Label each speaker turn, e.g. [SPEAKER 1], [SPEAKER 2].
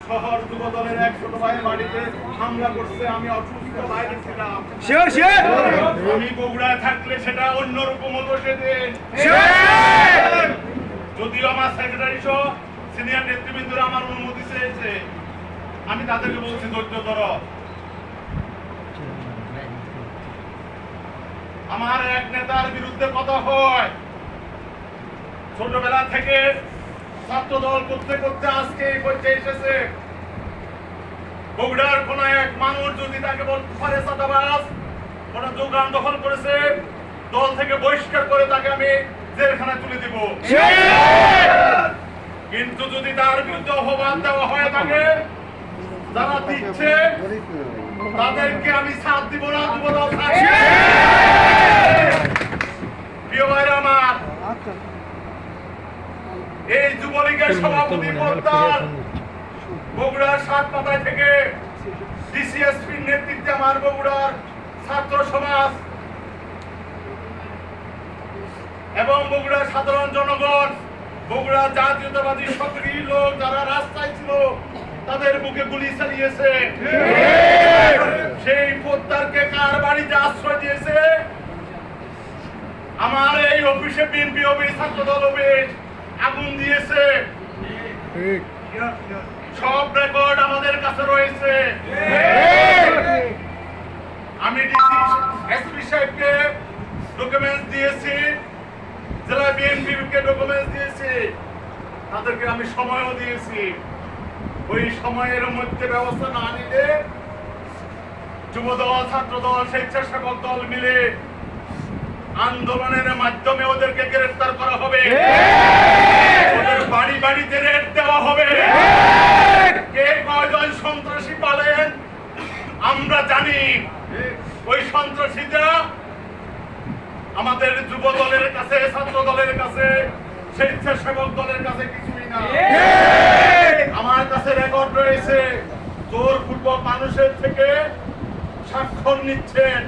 [SPEAKER 1] শহর যুব দলের এক ছোট ভাইয়ের বাড়িতে হামলা করছে। আমি অসুস্থ বাইরে ছিলাম। আমি বগুড়ায় থাকলে সেটা অন্যরকম হতো সেদিন। যদিও আমার সেক্রেটারি সহ সিনিয়র নেতৃবৃন্দরা আমার অনুমতি চেয়েছে, আমি তাদেরকে বলছি ধৈর্য ধরো। আমার এক নেতার বিরুদ্ধে কথা হয়, ছোটবেলা থেকে ছাত্র দল করতে করতে আজকে এই পর্যায়ে এসেছে। বগুড়ার কোন এক মানুষ যদি তাকে বলতে পারে চাঁদাবাজ, কোন দোকান দখল করেছে, দল থেকে বহিষ্কার করে তাকে আমি জেলখানায় তুলে দিব। কিন্তু যদি তার বিরুদ্ধে অপবাদ দেওয়া হয় থাকে, যারা দিচ্ছে তাদেরকে আমি সাথ দিব না, যুবদল থাকবে। প্রিয় ভাইরা আমার, এই যুবলীগের সভাপতি পদ্মার বগুড়ার সাতপাতায় থেকে ডিসিএসপির নেতৃত্বে আমার বগুড়ার ছাত্র সমাজ এবং বগুড়ার সাধারণ জনগণ, বগুড়ার জাতীয়তাবাদী সক্রিয় লোক যারা রাস্তায় ছিল, তাদের বুকে গুলি চালিয়েছে। সেই পদ্মারকে কার বাড়িতে আশ্রয় দিয়েছে? আমার এই অফিসে বিএনপি অফিস, ছাত্র দল অফিস আগুন দিয়েছে। সব রেকর্ড আমাদের কাছে রয়েছে। আমি এসপি সাহেবকে ডকুমেন্টস দিয়েছি, জেলা বিএনপি কে ডকুমেন্টস দিয়েছি, তাদেরকে আমি সময়ও দিয়েছি। ওই সময়ের মধ্যে ব্যবস্থা না নিলে যুবদল, ছাত্রদল, স্বেচ্ছাসেবক দল মিলে আন্দোলনের মাধ্যমে ওদেরকে গ্রেফতার করা হবে, ওদের বাড়ি বাড়িতে রেড দেওয়া হবে। কে কয়জন সন্ত্রাসী পালেন আমরা জানি। ওই সন্ত্রাসীরা আমাদের যুব দলের কাছে, ছাত্র দলের কাছে, স্বেচ্ছাসেবক দলের কাছে কিছুই না। আমার কাছে রেকর্ড রয়েছে, জোরপূর্বক মানুষের থেকে স্বাক্ষর নিচ্ছেন,